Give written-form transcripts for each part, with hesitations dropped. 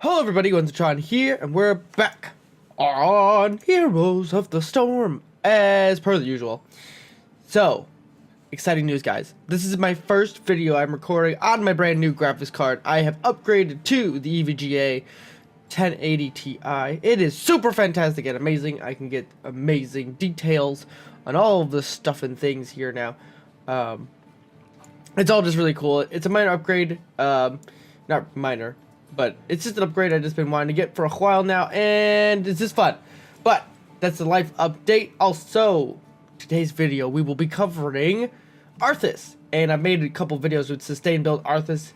Hello everybody, Wenzeltron here, and we're back on Heroes of the Storm, as per the usual. So, exciting news guys. This is my first video I'm recording on my brand new graphics card. I have upgraded to the EVGA 1080 Ti. It is super fantastic and amazing. I can get amazing details on all of the stuff and things here now. It's all just really cool. It's a minor upgrade, not minor, but it's just an upgrade I've just been wanting to get for a while now, and it's just fun. But that's the life update. Also, today's video we will be covering Arthas, and I've made a couple videos with sustain build Arthas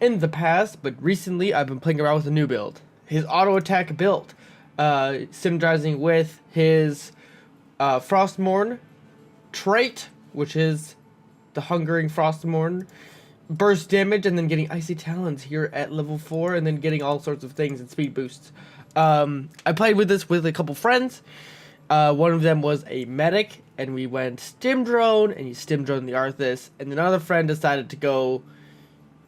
in the past, but recently I've been playing around with a new build, his auto attack build, synergizing with his Frostmourne trait, which is the Hungering Frostmourne burst damage, and then getting Icy Talons here at level 4, and then getting all sorts of things and speed boosts. I played with this with a couple friends. One of them was a medic, and we went stim drone, and you stim drone the Arthas, and then another friend decided to go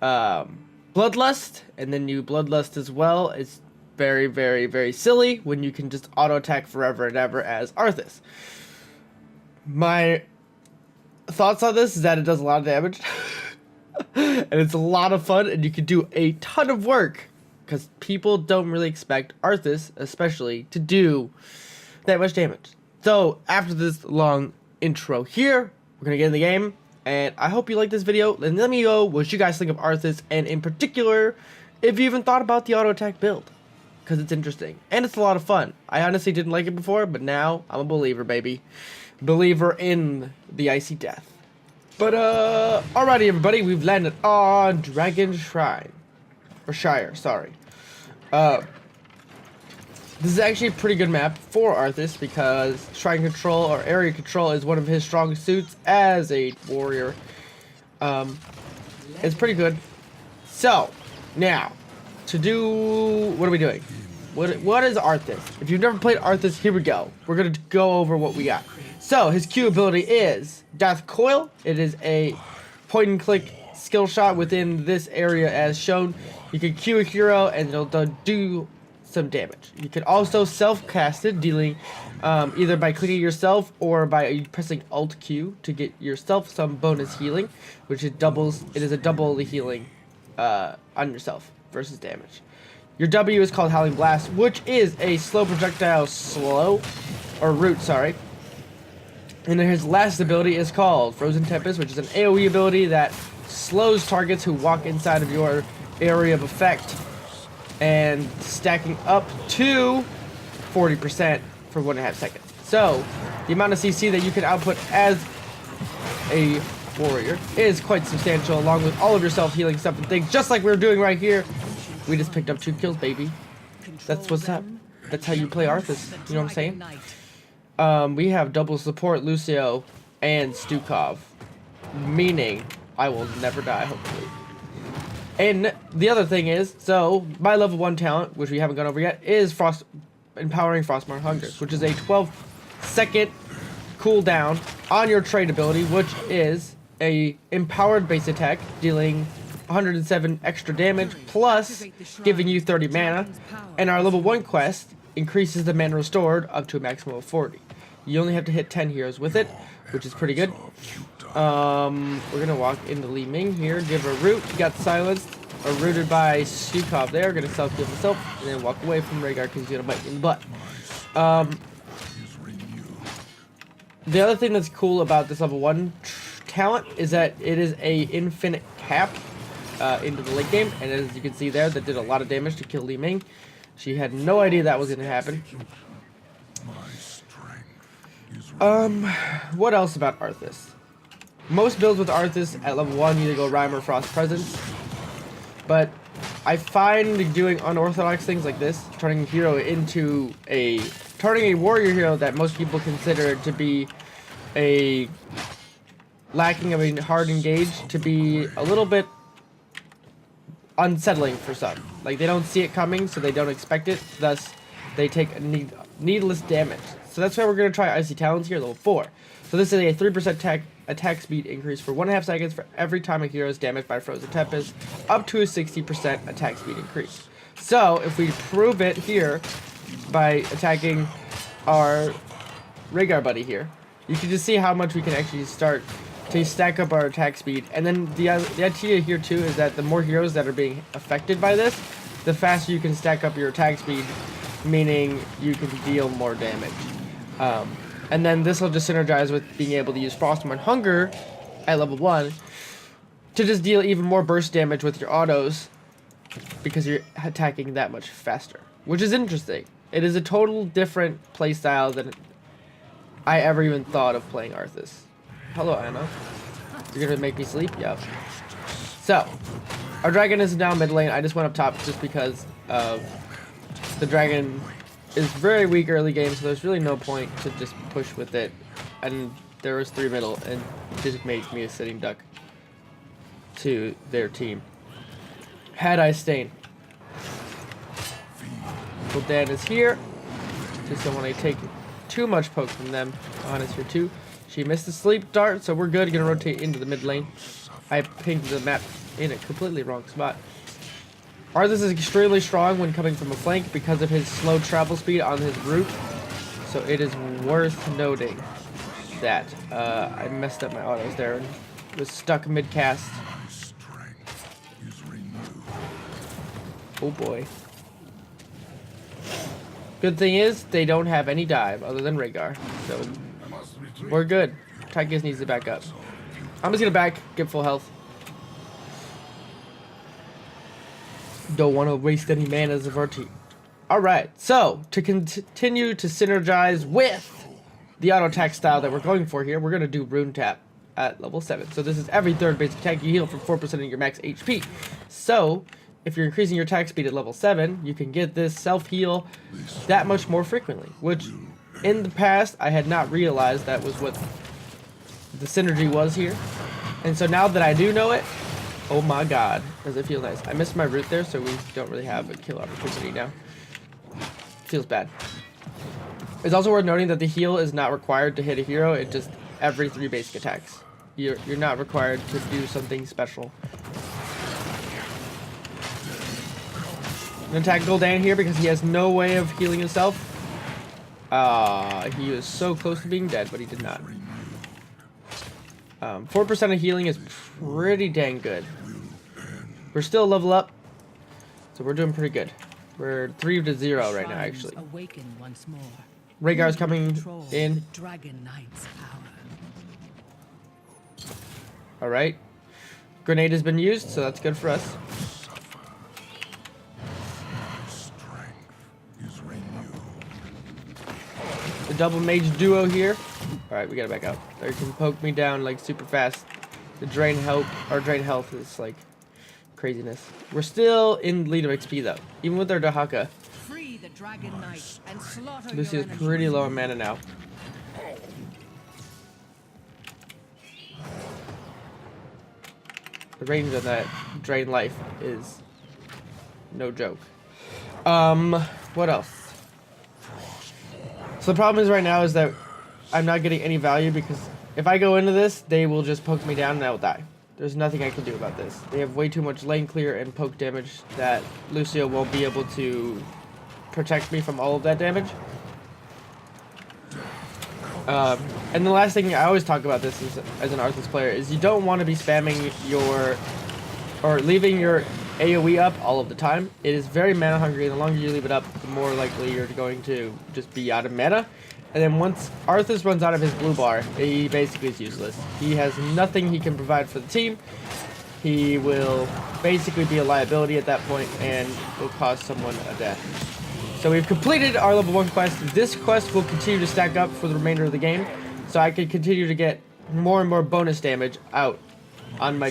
bloodlust, and then you bloodlust as well. It's very, very, very silly when you can just auto attack forever and ever as Arthas. My thoughts on this is that it does a lot of damage. And it's a lot of fun, and you can do a ton of work, because people don't really expect Arthas, especially, to do that much damage. So, after this long intro here, we're going to get in the game, and I hope you like this video, and let me know what you guys think of Arthas, and in particular, if you even thought about the auto attack build, because it's interesting, and it's a lot of fun. I honestly didn't like it before, but now, I'm a believer, baby. Believer in the Icy Death. But, alrighty everybody, we've landed on Dragon Shrine. Or Shire, sorry. This is actually a pretty good map for Arthas, because Shrine Control, or Area Control, is one of his strong suits as a warrior. It's pretty good. So, now, to do, what are we doing? What is Arthas? If you've never played Arthas, here we go. We're going to go over what we got. So, his Q ability is Death Coil. It is a point and click skill shot within this area as shown. You can Q a hero and it'll do some damage. You can also self-cast it, dealing either by clicking yourself or by pressing Alt Q to get yourself some bonus healing, which it doubles. It is a double the healing on yourself versus damage. Your W is called Howling Blast, which is a slow projectile root, sorry. And then his last ability is called Frozen Tempest, which is an AoE ability that slows targets who walk inside of your area of effect, and stacking up to 40% for 1.5 seconds. So, the amount of CC that you can output as a warrior is quite substantial, along with all of your self-healing stuff and things, just like we're doing right here. We just picked up 2 kills, baby. That's what's up. That's how you play Arthas. You know what I'm saying? We have double support Lucio and Stukov, meaning I will never die, hopefully. And the other thing is, so my level 1 talent, which we haven't gone over yet, is Empowering Frostmourne Hungers, which is a 12-second cooldown on your trait ability, which is a empowered base attack, dealing 107 extra damage, plus giving you 30 mana. And our level 1 quest increases the mana restored up to a maximum of 40. You only have to hit 10 heroes with it, which is pretty good. We're gonna walk into Li Ming here, give her a root. He got silenced, or rooted by Stukov there. Gonna self-heal himself, and then walk away from Rhaegar because he's gonna bite you in the butt. The other thing that's cool about this level 1 talent is that it is a infinite cap into the late game, and as you can see there, that did a lot of damage to kill Li Ming. She had no idea that was gonna happen. What else about Arthas? Most builds with Arthas at level 1 either go Rhyme or Frost Presence, but I find doing unorthodox things like this, turning a warrior hero that most people consider to be a lacking of a hard engage, to be a little bit unsettling for some. Like, they don't see it coming, so they don't expect it, thus they take needless damage. So that's why we're going to try Icy Talons here, level 4. So this is a 3% attack speed increase for 1.5 seconds for every time a hero is damaged by Frozen Tempest, up to a 60% attack speed increase. So if we prove it here by attacking our Rhaegar buddy here, you can just see how much we can actually start to stack up our attack speed. And then the idea here too is that the more heroes that are being affected by this, the faster you can stack up your attack speed, meaning you can deal more damage. And then this will just synergize with being able to use Frostborn Hunger at level 1 to just deal even more burst damage with your autos because you're attacking that much faster, which is interesting. It is a total different playstyle than I ever even thought of playing Arthas. Hello, Anna. You're gonna make me sleep? Yep. So, our dragon is now mid lane. I just went up top just because of the dragon is very weak early game, so there's really no point to just push with it. And there was 3 middle, and it just made me a sitting duck to their team. Had I stayed. Well, Dan is here. Just don't want to take too much poke from them. Anna's here too. She missed the sleep dart, so we're good. Gonna rotate into the mid lane. I pinged the map in a completely wrong spot. Arthas is extremely strong when coming from a flank because of his slow travel speed on his route. So it is worth noting that I messed up my autos there and was stuck mid cast. Oh boy. Good thing is they don't have any dive other than Rhaegar, so we're good. Tychus needs to back up. I'm just gonna get full health. Don't want to waste any manas of our team. Alright, so to continue to synergize with the auto attack style that we're going for here, we're gonna do Rune Tap at level 7. So this is every third basic attack you heal for 4% of your max HP. So if you're increasing your attack speed at level 7, you can get this self-heal that much more frequently, which in the past I had not realized that was what the synergy was here. And so now that I do know it, oh my god, does it feel nice. I missed my route there, so we don't really have a kill opportunity now. Feels bad. It's also worth noting that the heal is not required to hit a hero, it just every 3 basic attacks. You're not required to do something special. I'm gonna attack Gul'dan here because he has no way of healing himself. He was so close to being dead, but he did not. 4% of healing is pretty dang good. We're still a level up, so we're doing pretty good. We're 3-0 right now, actually. Rhaegar's coming in. Alright. Grenade has been used, so that's good for us. The double mage duo here. Alright, we gotta back out. They can poke me down like super fast. The drain health is like craziness. We're still in lead of XP though, even with our Dahaka. Lucy is pretty low on mana now. The range of that drain life is no joke. What else? So the problem is right now is that I'm not getting any value because if I go into this, they will just poke me down and I will die. There's nothing I can do about this. They have way too much lane clear and poke damage that Lucio won't be able to protect me from all of that damage. And the last thing I always talk about this is, as an Arthas player, is you don't want to be spamming or leaving your AoE up all of the time. It is very mana hungry, and the longer you leave it up, the more likely you're going to just be out of mana. And then once Arthas runs out of his blue bar, he basically is useless. He has nothing he can provide for the team. He will basically be a liability at that point and will cause someone a death. So we've completed our level 1 quest. This quest will continue to stack up for the remainder of the game, so I can continue to get more and more bonus damage out on my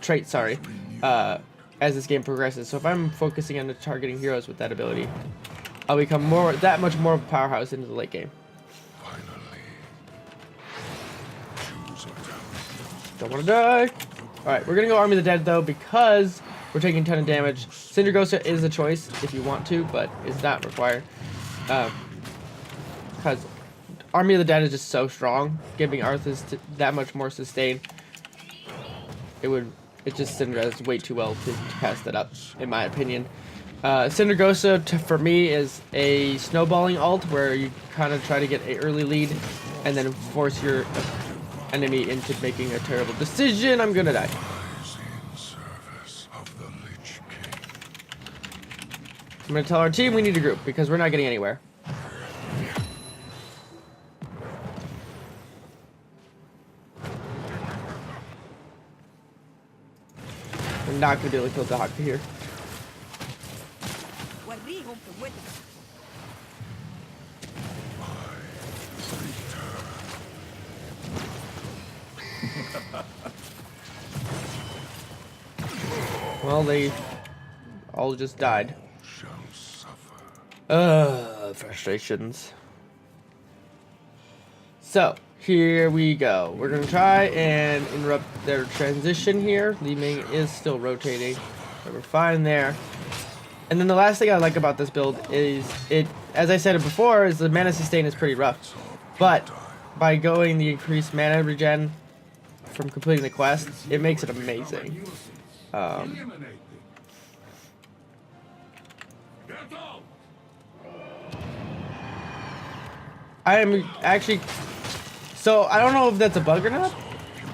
trait, sorry, as this game progresses. So if I'm focusing on targeting heroes with that ability, I'll become that much more of a powerhouse into the late game. Don't want to die. Alright, we're going to go Army of the Dead though because we're taking a ton of damage. Syndergosa is a choice if you want to, but it's not required. Because Army of the Dead is just so strong, giving Arthas that much more sustain. It just synergizes way too well to pass that up, in my opinion. Syndergosa for me is a snowballing ult where you kind of try to get an early lead and then force your enemy into making a terrible decision. I'm gonna die. I'm gonna tell our team we need to group because we're not getting anywhere. We're not gonna be able to kill Dahaka here. Well, they all just died. Frustrations. So, here we go. We're gonna try and interrupt their transition here. Li Ming is still rotating, but we're fine there. And then the last thing I like about this build is as I said it before, is the mana sustain is pretty rough. But by going the increased mana regen from completing the quest, it makes it amazing. I am actually, so I don't know if that's a bug or not,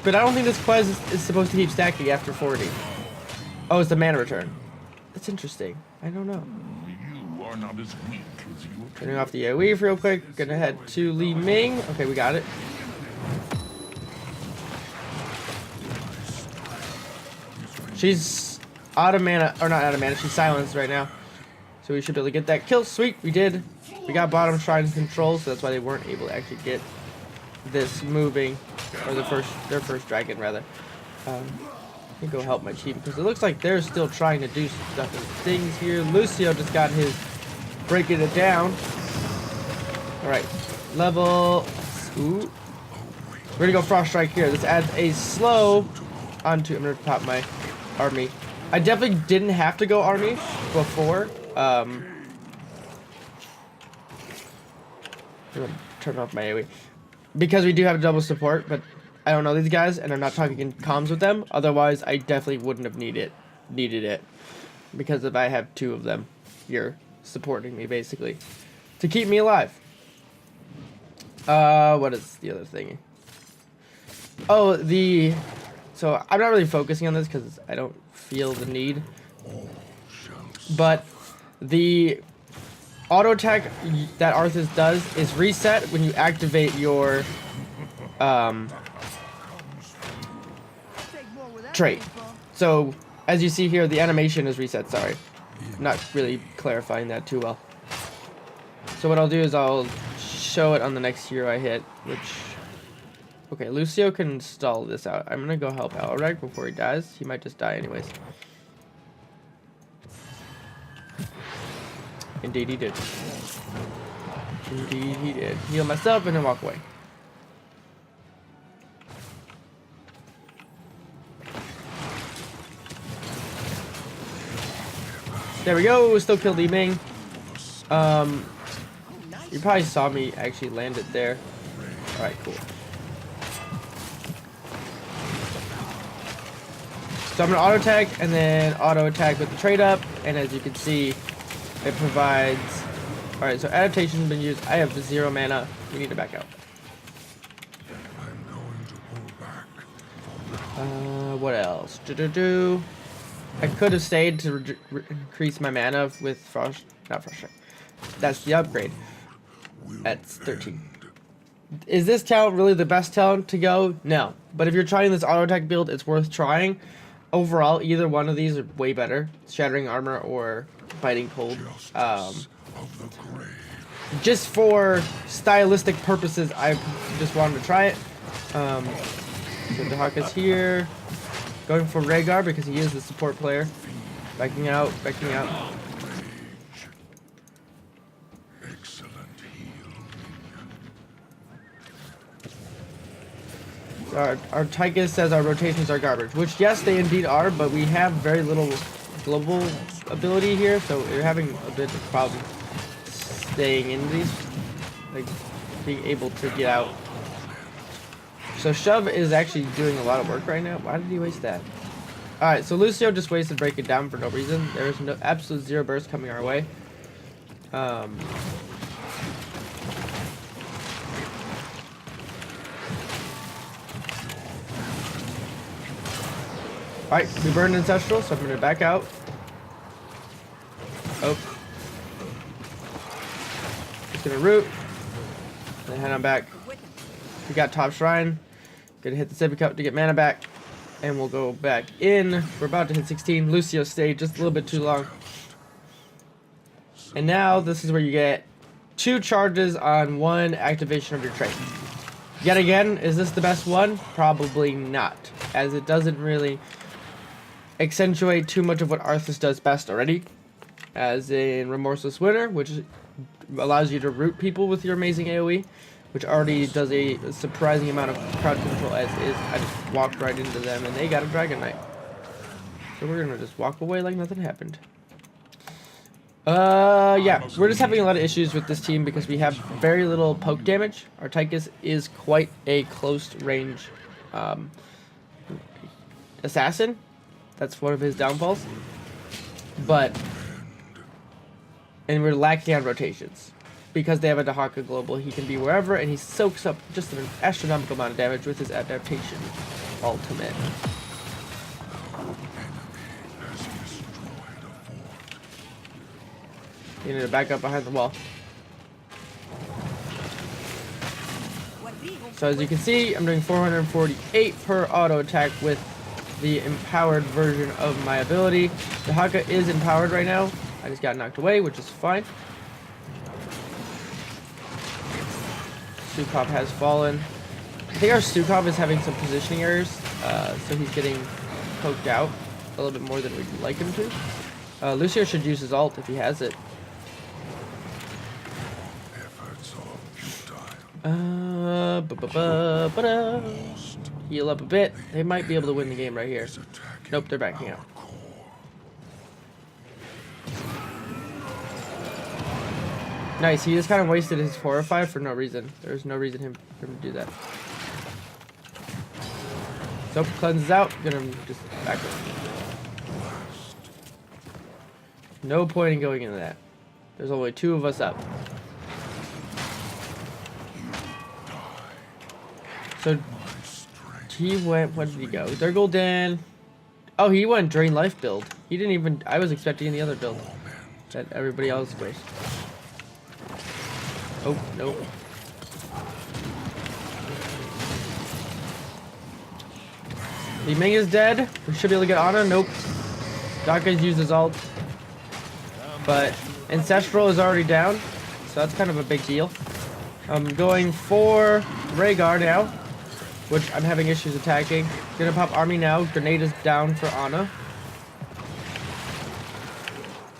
but I don't think this quest is supposed to keep stacking after 40. Oh, it's the mana return. That's interesting. I don't know. You are not as weak as you appear. Turning off the AoE real quick. Gonna head to Li Ming. Okay, we got it. She's out of mana, or not out of mana, she's silenced right now. So we should be able to get that kill. Sweet, we did. We got bottom shrine control, so that's why they weren't able to actually get this moving, or their first dragon rather. Let me go help my team because it looks like they're still trying to do stuff and things here. Lucio just got his breaking it down. All right, level. Ooh, we're gonna go frost strike here. This adds a slow onto. I'm gonna pop my army. I definitely didn't have to go army before. I'm gonna turn off my AoE because we do have double support, but I don't know these guys and I'm not talking in comms with them. Otherwise, I definitely wouldn't have needed it because if I have two of them here supporting me basically to keep me alive. What is the other thing? Oh, so I'm not really focusing on this because I don't feel the need, but the auto attack that Arthas does is reset when you activate your trait. So as you see here, the animation is reset. Sorry, I'm not really clarifying that too well. So what I'll do is I'll show it on the next hero I hit, which okay, Lucio can stall this out. I'm gonna go help Alreg before he dies. He might just die anyways. Indeed he did. Indeed he did. Heal myself and then walk away. There we go. Still killed Li Ming. You probably saw me actually land it there. All right, cool. So I'm gonna auto attack and then auto attack with the trade up, and as you can see, it provides. All right, so adaptation has been used. I have 0 mana. We need to back out. I'm going to pull back. What else? I could have stayed to increase my mana with frost. Not frost. That's the upgrade. That's 13. Is this talent really the best talent to go? No. But if you're trying this auto attack build, it's worth trying. Overall, either one of these are way better. Shattering Armor or Biting Cold. Just for stylistic purposes, I just wanted to try it. So Dahaka's here. Going for Rhaegar because he is the support player. Backing out, backing out. Our Tychus says our rotations are garbage, which yes, they indeed are, but we have very little global ability here, so we're having a bit of problem staying in these, like being able to get out. So Shove is actually doing a lot of work right now. Why did he waste that? Alright, so Lucio just wasted break it down for no reason. There is no absolute zero burst coming our way. Alright, we burned Ancestral, so I'm gonna back out. Oh. Just gonna root. And head on back. We got top shrine. Gonna hit the Sippy Cup to get mana back. And we'll go back in. We're about to hit 16. Lucio stayed just a little bit too long. And now this is where you get 2 charges on 1 activation of your trait. Yet again, is this the best one? Probably not, as it doesn't really accentuate too much of what Arthas does best already. As in Remorseless Winter, which allows you to root people with your amazing AoE, which already does a surprising amount of crowd control as is. I just walked right into them and they got a Dragon Knight. So we're gonna just walk away like nothing happened. Yeah, we're just having a lot of issues with this team because we have very little poke damage. Our Tychus is quite a close range assassin. That's one of his downfalls. And we're lacking on rotations. Because they have a Dahaka Global, he can be wherever, and he soaks up just an astronomical amount of damage with his adaptation ultimate. You need to back up behind the wall. So as you can see, I'm doing 448 per auto attack with the empowered version of my ability. Dahaka is empowered right now. I just got knocked away, which is fine. Sukov has fallen. I think our Sukov is having some positioning errors, so he's getting poked out a little bit more than we'd like him to. Lucio should use his ult if he has it. Heal up a bit. They might be able to win the game right here. Nope, they're backing out. Nice, he just kind of wasted his Horrify for no reason. There's no reason for him to do that. So, cleanses out. Gonna just back up. No point in going into that. There's only 2 of us up. So, he went, what did he go? Their Golden. Oh, he went Drain Life build. He didn't even, I was expecting the other build that everybody else goes. Oh, nope. Li Ming is dead. We should be able to get Ana. Nope. Daka's used his ult. But Ancestral is already down. So that's kind of a big deal. I'm going for Rhaegar now, which I'm having issues attacking. Gonna pop Army now. Grenade is down for Ana.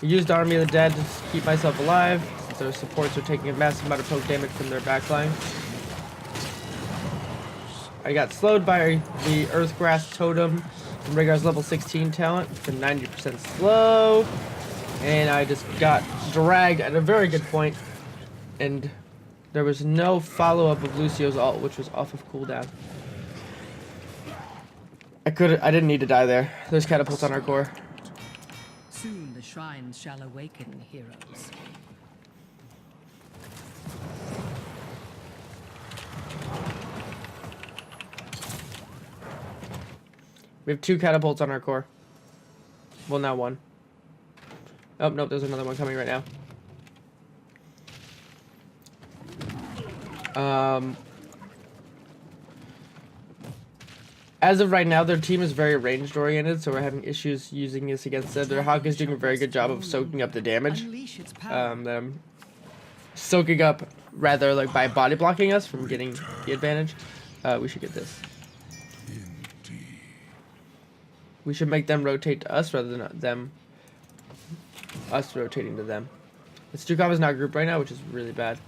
I used Army of the Dead to keep myself alive. Their supports are taking a massive amount of poke damage from their backline. I got slowed by the Earthgrass Totem from Rhaegar's level 16 talent to 90% slow. And I just got dragged at a very good point. And there was no follow-up of Lucio's ult, which was off of cooldown. I didn't need to die there. There's catapults on our core. Soon the shrines shall awaken, heroes. We have 2 catapults on our core. Well, now 1. Oh, nope, there's another one coming right now. As of right now, their team is very ranged oriented, so we're having issues using this against them. Their Hawk is doing a very good job of soaking up the damage. Them soaking up, rather, like by body blocking us from getting the advantage. We should get this. We should make them rotate to us rather than us rotating to them. The Stukov is not grouped right now, which is really bad.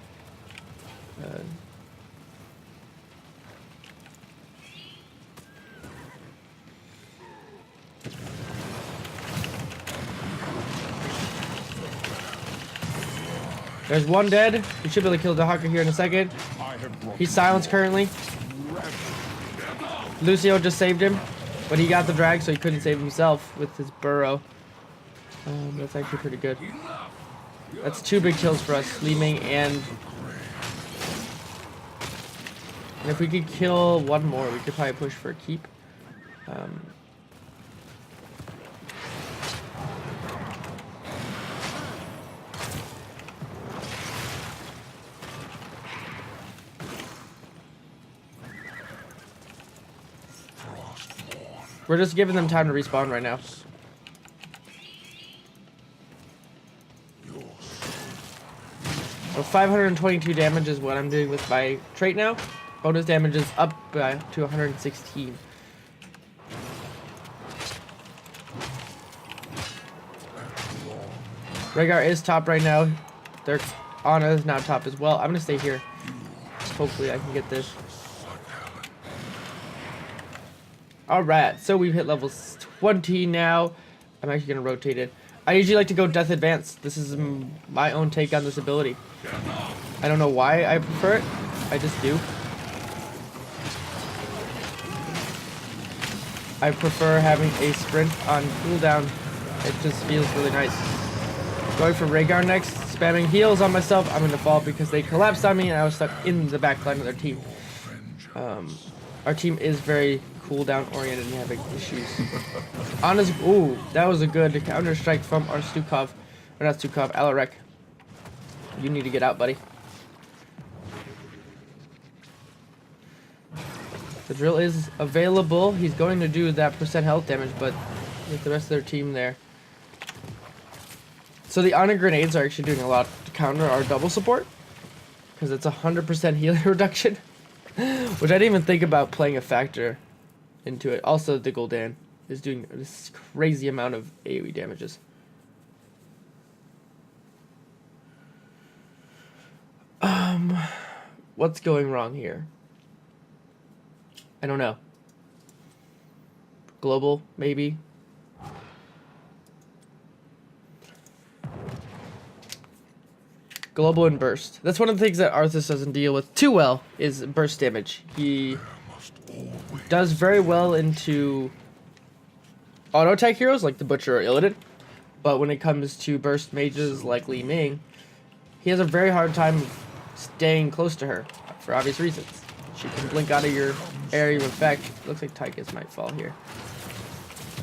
There's 1 dead. We should be able to kill the Hawker here in a second. He's silenced currently. Lucio just saved him. But he got the drag, so he couldn't save himself with his burrow. That's actually pretty good. That's 2 big kills for us, Li Ming and if we could kill 1 more, we could probably push for a keep. We're just giving them time to respawn right now. So 522 damage is what I'm doing with my trait now. Bonus damage is up to 116. Rhaegar is top right now. Their Ana is now top as well. I'm gonna stay here. Hopefully I can get this. Alright, so we've hit level 20 now. I'm actually gonna rotate it. I usually like to go Death Advance. This is my own take on this ability. I don't know why I prefer it. I just do. I prefer having a sprint on cooldown. It just feels really nice. Going for Rhaegar next, spamming heals on myself. I'm gonna fall because they collapsed on me and I was stuck in the back line of their team. Our team is very cooldown oriented and having issues. Honest, ooh, that was a good counter strike from our Stukov. Or not Stukov, Alarek. You need to get out, buddy. The drill is available. He's going to do that % health damage, but with the rest of their team there. So the Ana grenades are actually doing a lot to counter our double support. Because it's 100% healing reduction. Which I didn't even think about playing a factor into it. Also, the Gul'dan is doing this crazy amount of AoE damages. What's going wrong here? I don't know. Global, maybe? Global and burst. That's one of the things that Arthas doesn't deal with too well, is burst damage. He does very well into auto attack heroes like the Butcher or Illidan, but when it comes to burst mages like Li Ming, he has a very hard time staying close to her for obvious reasons. She can blink out of your area of effect. Looks like Tychus might fall here.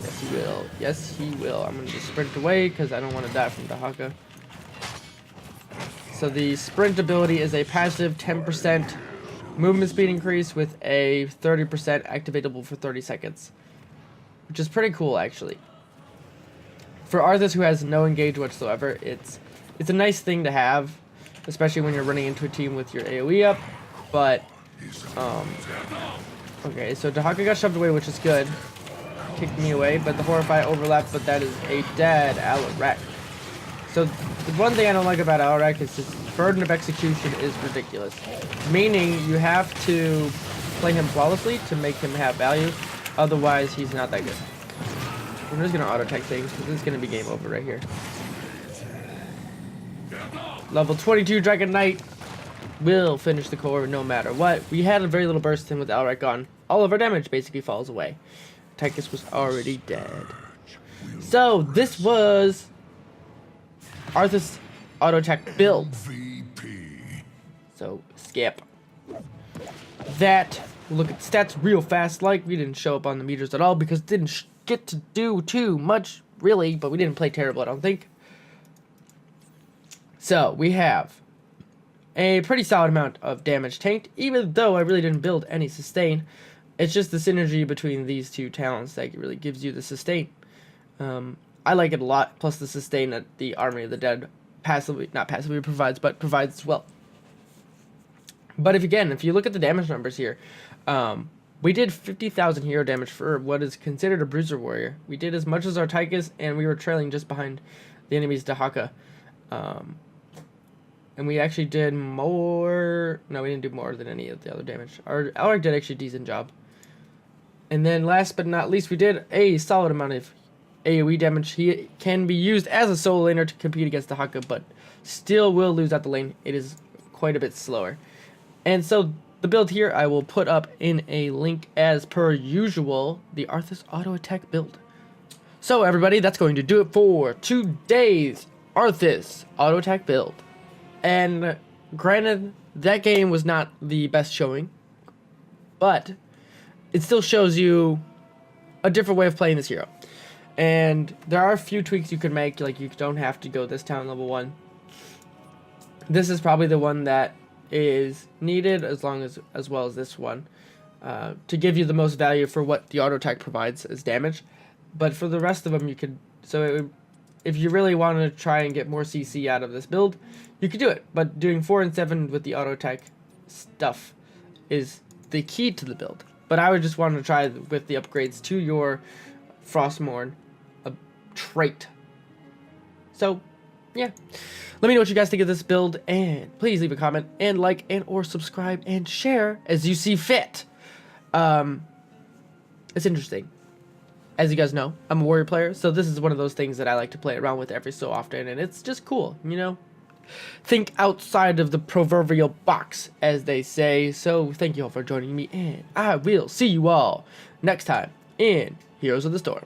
Yes, he will. Yes, he will. I'm going to just sprint away because I don't want to die from Dahaka. So the sprint ability is a passive 10% movement speed increase with a 30% activatable for 30 seconds. Which is pretty cool, actually. For Arthas, who has no engage whatsoever, it's a nice thing to have, especially when you're running into a team with your AoE up. But, okay, so Dahaka got shoved away, which is good. Kicked me away, but the Horrify overlapped, but that is a dead Alarek. So the one thing I don't like about Alarek is his burden of execution is ridiculous. Meaning you have to play him flawlessly to make him have value. Otherwise, he's not that good. I'm just going to auto-tech things because this is going to be game over right here. Level 22 Dragon Knight will finish the core no matter what. We had a very little burst in with Alarek gone. All of our damage basically falls away. Tychus was already dead. So this was Arthas auto attack build. So skip. That, look at stats real fast, like we didn't show up on the meters at all because it didn't get to do too much really, but we didn't play terrible, I don't think. So we have a pretty solid amount of damage tanked, even though I really didn't build any sustain. It's just the synergy between these two talents that really gives you the sustain. I like it a lot, plus the sustain that the Army of the Dead not passively provides, but provides as well. But if you look at the damage numbers here, we did 50,000 hero damage for what is considered a Bruiser Warrior. We did as much as our Tychus, and we were trailing just behind the enemy's Dahaka. And we actually did more. No, we didn't do more than any of the other damage. Our Alaric did actually a decent job. And then last but not least, we did a solid amount of AoE damage. He can be used as a solo laner to compete against Dahaka, but still will lose out the lane. It is quite a bit slower. And so the build here I will put up in a link as per usual, the Arthas auto attack build. So everybody, that's going to do it for today's Arthas auto attack build. And granted, that game was not the best showing, but it still shows you a different way of playing this hero. And there are a few tweaks you can make, like you don't have to go this town level 1. This is probably the one that is needed as well as this one to give you the most value for what the auto attack provides as damage. But for the rest of them, you could, if you really want to try and get more CC out of this build, you could do it. But doing 4 and 7 with the auto attack stuff is the key to the build. But I would just want to try with the upgrades to your Frostmourne trait. So, yeah. Let me know what you guys think of this build, and please leave a comment, and like, and or subscribe, and share as you see fit. It's interesting. As you guys know, I'm a warrior player, so this is one of those things that I like to play around with every so often, and it's just cool, you know? Think outside of the proverbial box, as they say. So thank you all for joining me, and I will see you all next time in Heroes of the Storm.